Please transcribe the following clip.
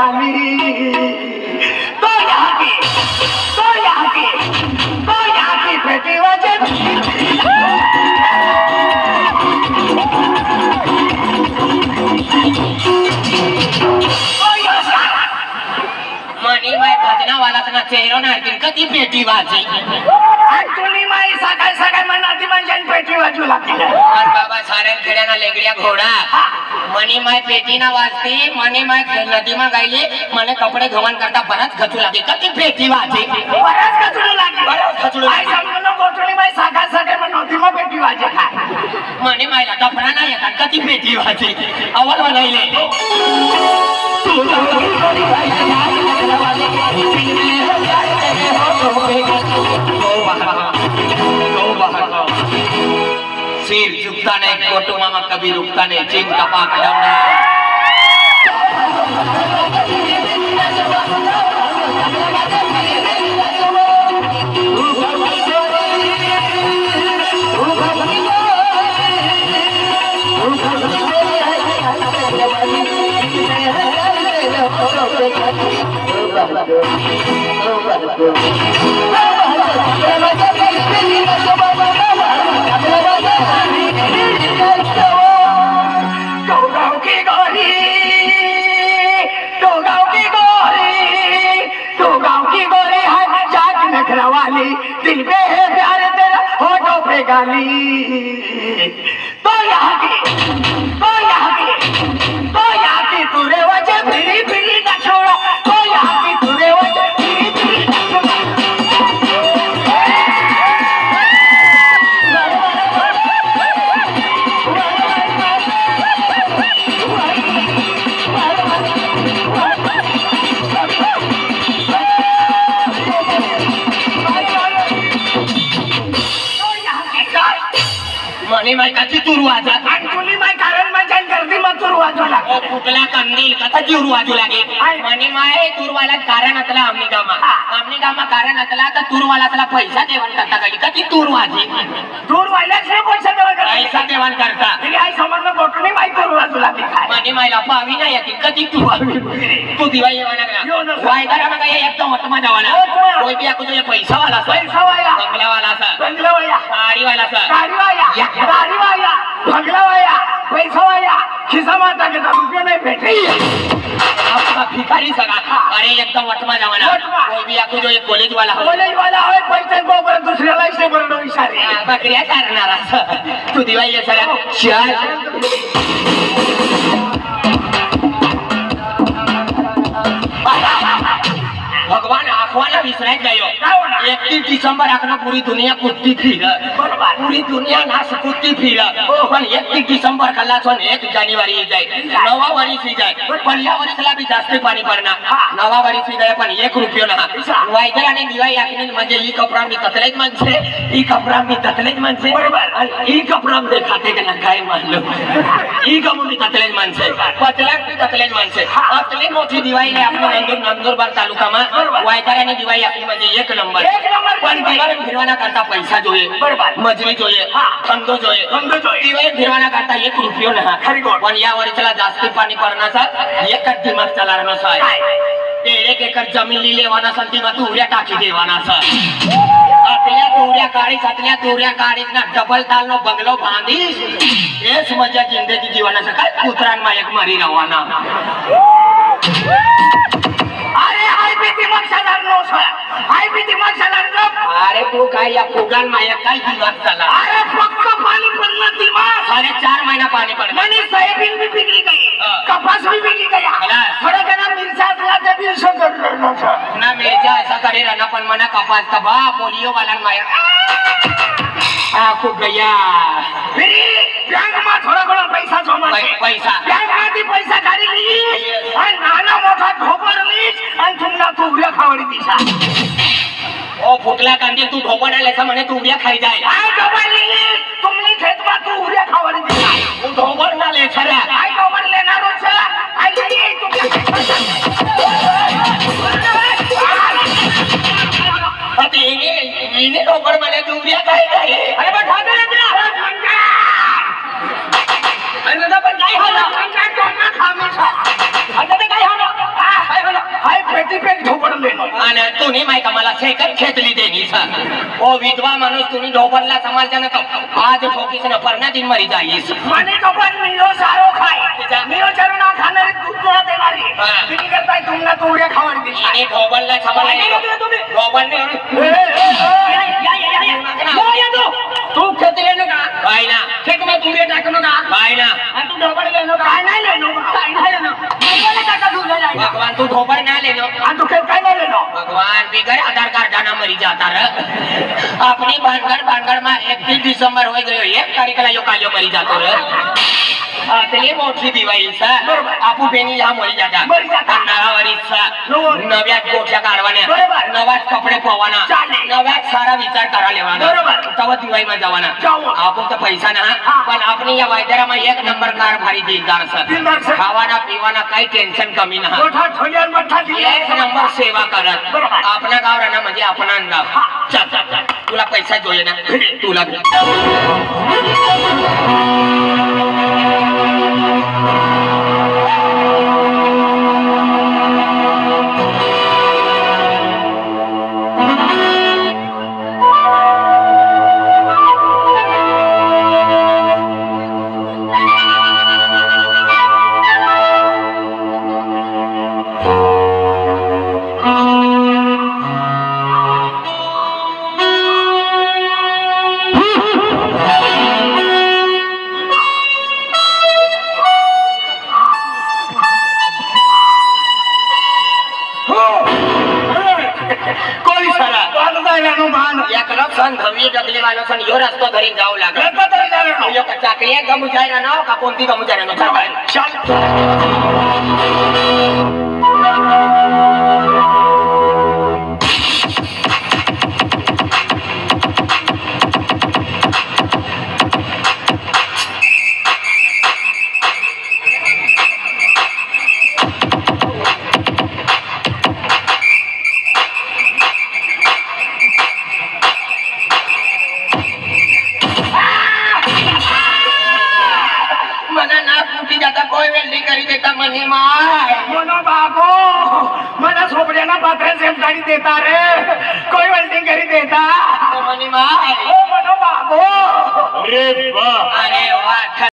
वाली तो यहाँ की बेटी वजह मनी माय भजना वाला ना चेहरा ना कधी पेटी वाजी तुली माई सकाळ मनाती म्हणजे पेटी वाजू लागली और बाबा सारे खेड्याना लेंगड्या घोडा मनी माय पेटी ना वाजती मनी माय नदी मा गायली मने कपडे धुवान करता बराच खचू लागली कधी पेटी वाजी बराच खचू लागली आई समजून गोठली माई सकाळ मन नदी मा पेटी वाजे मनी मायला डफडा नाही येतात कधी पेटी वाजी अवल बनाइले सिर झुकता नहीं कोटू मामा कभी रुकता नहीं चिन कपाक डंडा दिल पे है प्यार तेरा होठों पे गाली तो यहाँ की तुरे वजह फिरी न छोड़ा तो यहाँ की तुरे वजह फिरी न छोड़ा मनी माय कधी तूर वाजा तुली माय कारण म्हणजे गर्दी मग तूर वाजू लागली ओ फुटला कंदील कधी तूर वाजू लागे मनी माय तूरवाला कारण अतला आमनी गामा कारण अतला तर तूरवाला त्याला पैसा देवान करता गाडी कधी तूर वाजी तूर वाल्याचे पैसा देवा पैसा देवान करता आई समजलं गोठणी माय तूर वाजू लागली मनी मायला पावी नाही येते कधी तू तू दिवाळी येवा लागला वायदारा मग एकदम वटमा जावाना कोई भी आको तुझे पैसा वाला बंगला वाला गाडी वाला भगलावाया पैसा वाया खिसा माता के रुपये नहीं बैठे आपका भिखारी सगा अरे एकदम वटमा जावाना कोई भी आको जो एक कॉलेज वाला है पैसे को दुसऱ्याला इसे बरडो इशारे बकरिया करणार तू दिवाळी ये सगळ्या चार भगवान आखवाना विसरायच गयो 31 डिसेंबर आखना पूरी दुनिया कुत्ती फिर पूरी दुनिया नाश कुत्ती फिर पण 31 डिसेंबर कल्ला सन 1 जानेवारी जाय नवा वर्ष जाय पण या वर्षला भी जास्त पाणी पडणार नवा वर्ष जाय पण 1 रुपया ना वायदराने दिवाळी आखने म्हणजे ही कपडा मी ततलेच माणसे ही कपडा मी ततलेच माणसे आणि ही कपडा मी खाते का काय मानलो ही कपडा मी ततलेच माणसे पतलाक मी ततलेच माणसे आपली मोठी दिवाळी आहे आपल्या नंदुरबार तालुकामा वायदाराने दिवाळी आपली म्हणजे 1 नंबर पण दिवाळी फिरवाना करता पैसा जोये मजुरी जोये धंदो जोये दिवाळी फिरवाना करता 1 रुपया ना पण या वर्षाला जास्त पाणी पडण्याचा एकच दिमाग चालणार आहे 1 एकर जमीन लेवाना संती मा तुऱ्या टाकी देवाना अतल्या तुऱ्या काढीत ना डबल तालनो बंगलो बांधी हेच मजा जिंदगी जीवनाचा काय कुत्रान मा एक मारी रवाना अरे तू काय या फुगान माया काय दिमाग चाला अरे पक्क पाणी पडलं दिमाग अरे 4 महिना पाणी पडलं मनी सोयाबीन भी बिगड़ी गई कपास भी बिगड़ी गया थोड़ा जना मिर्चा असला ते भी सो कर ना मिर्चा ऐसा करे रहना पण मना कपास तबा पोलियो वाला माया खूप गया फिरी बैंक में थोड़ा थोड़ा पैसा जमा पैसा बैंक में पैसा काढी ली आणि नाना मोठा ढोबर लीच आणि तुमला तुऱ्या खावडी दिशा ओ फुटला कांदे तू ढोबण आल्याचा म्हणे तू उड्या खाई जाय काय ढोबर ली तुमनी खेत में तू उड्या खावडी दिशा तू ढोबण ना ले छऱ्या काय ढोबर लेणार होत आई नाही तुमच्या अति इने ढोबण म्हणे तू उड्या खाई जाय अरे बा ठाणे रे अरे दादा पण काय झालं काय खामेसा आता ते काय होणार तुम्ही माहिती मला सेकंड खेचली देनी सर ओ विधवा माणूस तुम्ही ढोबरला समालच्या नका आज ठोकीस न परणा दिन मरी जाईस મને તો પણ નીલો સારો ખાય નીલો ચારો ના ખાનારી દૂધ ગોળા દેનારી બીજી કરતા તુમના તોડ્યા ખાવાની દી आणि ढोबरला समाला ढोबरने तू खेचले ना का काय ना खेत में तुरे टाकनो का काय ना आणि तू ढोबळ लेनो काय नाही लेनो काय नाही लेनो मला टाका तू ले जाय भगवान तू ढोबर ना लेनो आणि तू खेत काय नाही लेनो भगवान बिगर आधार कार्ड जाना मरी जाता र अपनी भानगड़ में 31 दिसंबर हो गयो एक तारीख ला यो कालियो मरी जातो र आतली मोठी दिवाळी सा आपू बेनी या मरी जाता नवावरी सा नव्या कोठ्या काढवाना नवाच कपडे पवाना नव्याच सारा विचार करा लेवाना तव दिवाळी मध्ये जावाना आपण तर पैसा ना पण आपण या वायद्याला में एक नंबर कार भारी दिलदार सा खावाना पिवाना काही टेन्शन कमी ना एक नंबर सेवा करत आपला गाव राहणं म्हणजे आपण गाव चल तुला पैसा जोये ना तुला सन यो रस्तो घरी जाऊ लागला यो चाकरी गमू जायला ना का कोणती गमू जायला ना देता रे कोई वेल्डिंग करी देता मनी माय ओ मनो बाबो अरे वाह